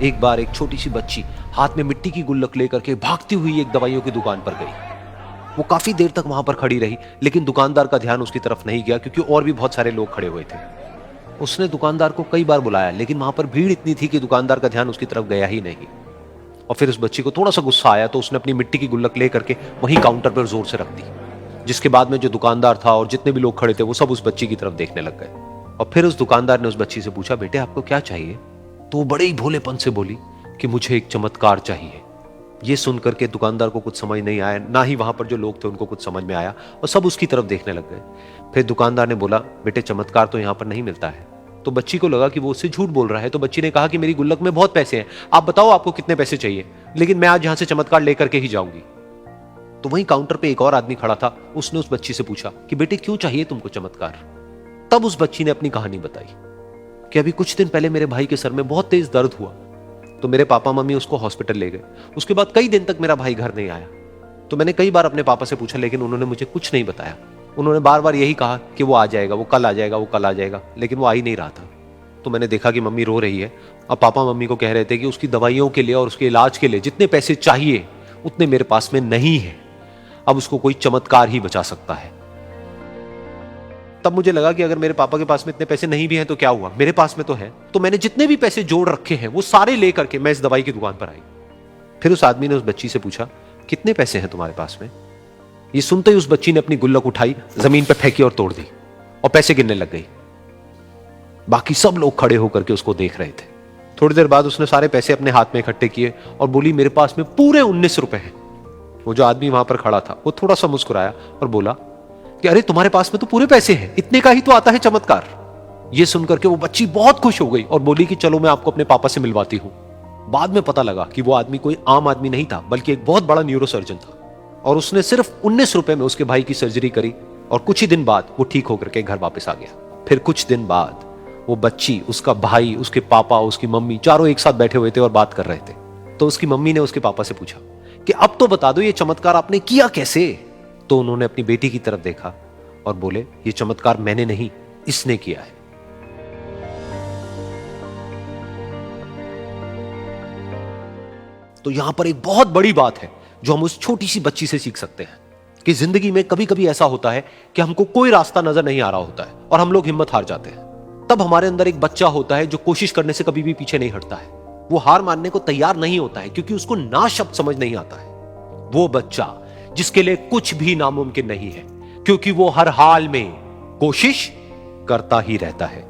एक बार एक छोटी सी बच्ची हाथ में मिट्टी की गुल्लक लेकर के भागती हुई एक दवाइयों की दुकान पर गई। वो काफी देर तक वहां पर खड़ी रही, लेकिन दुकानदार का ध्यान उसकी तरफ नहीं गया क्योंकि और भी बहुत सारे लोग खड़े हुए थे। उसने दुकानदार को कई बार बुलाया, लेकिन वहां पर भीड़ इतनी थी कि दुकानदार का ध्यान उसकी तरफ गया ही नहीं। और फिर उस बच्ची को थोड़ा सा गुस्सा आया तो उसने अपनी मिट्टी की गुल्लक लेकर के वहीं काउंटर पर जोर से रख दी, जिसके बाद में जो दुकानदार था और जितने भी लोग खड़े थे वो सब उस बच्ची की तरफ देखने लग गए। और फिर उस दुकानदार ने उस बच्ची से पूछा, बेटे आपको क्या चाहिए? तो वो बड़े ही भोलेपन से बोली कि मुझे एक चमत्कार चाहिए। ये सुनकर के दुकानदार को कुछ समझ नहीं आया, ना ही वहां पर जो लोग थे उनको कुछ समझ में आया, और सब उसकी तरफ देखने लग गए। फिर दुकानदार ने बोला, बेटे चमत्कार तो यहाँ पर नहीं मिलता है। तो बच्ची को लगा कि वो उससे झूठ बोल रहा है, तो बच्ची ने कहा कि मेरी गुल्लक में बहुत पैसे हैं, आप बताओ आपको कितने पैसे चाहिए, लेकिन मैं आज यहां से चमत्कार लेकर के ही जाऊंगी। तो वहीं काउंटर पे एक और आदमी खड़ा था, उसने उस बच्ची से पूछा कि बेटे क्यों चाहिए तुमको चमत्कार? तब उस बच्ची ने अपनी कहानी बताई कि अभी कुछ दिन पहले मेरे भाई के सर में बहुत तेज दर्द हुआ, तो मेरे पापा मम्मी उसको हॉस्पिटल ले गए। उसके बाद कई दिन तक मेरा भाई घर नहीं आया। तो मैंने कई बार अपने पापा से पूछा, लेकिन उन्होंने मुझे कुछ नहीं बताया। उन्होंने बार बार यही कहा कि वो आ जाएगा, वो कल आ जाएगा, वो कल आ जाएगा, लेकिन वो आ ही नहीं रहा था। तो मैंने देखा कि मम्मी रो रही है। अब पापा मम्मी को कह रहे थे कि उसकी दवाइयों के लिए और उसके इलाज के लिए जितने पैसे चाहिए उतने मेरे पास में नहीं है, अब उसको कोई चमत्कार ही बचा सकता है। तब मुझे लगा कि अगर मेरे पापा के पास में इतने पैसे नहीं भी हैं तो क्या हुआ, मेरे पास में तो है। तो मैंने जितने भी पैसे जोड़ रखे हैं वो सारे लेकर के मैं इस दवाई की दुकान पर आई। फिर उस आदमी ने उस बच्ची से पूछा, कितने पैसे हैं तुम्हारे पास में? ये सुनते ही उस बच्ची ने अपनी गुल्लक उठाई, जमीन पर फेंकी और तोड़ दी और पैसे गिनने लग गई। बाकी सब लोग खड़े होकर के उसको देख रहे थे। थोड़ी देर बाद उसने सारे पैसे अपने हाथ में इकट्ठे किए और बोली, मेरे पास में पूरे 19 रुपए हैं। वो जो आदमी वहां पर खड़ा था वो थोड़ा सा मुस्कुराया और बोला कि अरे तुम्हारे पास में तो पूरे पैसे हैं, इतने का ही तो आता है चमत्कार। ये सुनकर के वो बच्ची बहुत खुश हो गई और बोली कि चलो मैं आपको अपने पापा से मिलवाती हूं। बाद में पता लगा कि वो आदमी कोई आम आदमी नहीं था, बल्कि एक बहुत बड़ा न्यूरोसर्जन था, और उसने सिर्फ 19 रुपए में उसके भाई की सर्जरी करी और कुछ ही दिन बाद वो ठीक होकर के घर वापस आ गया। फिर कुछ दिन बाद वो बच्ची, उसका भाई, उसके पापा, उसकी मम्मी चारों एक साथ बैठे हुए थे और बात कर रहे थे। तो उसकी मम्मी ने उसके पापा से पूछा कि अब तो बता दो ये चमत्कार आपने किया कैसे? तो उन्होंने अपनी बेटी की तरफ देखा और बोले, ये चमत्कार मैंने नहीं, इसने किया है। तो यहां पर एक बहुत बड़ी बात है जो हम उस छोटी सी बच्ची से सीख सकते हैं कि जिंदगी में कभी कभी ऐसा होता है कि हमको कोई रास्ता नजर नहीं आ रहा होता है और हम लोग हिम्मत हार जाते हैं। तब हमारे अंदर एक बच्चा होता है जो कोशिश करने से कभी भी पीछे नहीं हटता है। वो हार मानने को तैयार नहीं होता है क्योंकि उसको ना शब्द समझ नहीं आता है। वो बच्चा जिसके लिए कुछ भी नामुमकिन नहीं है, क्योंकि वो हर हाल में कोशिश करता ही रहता है।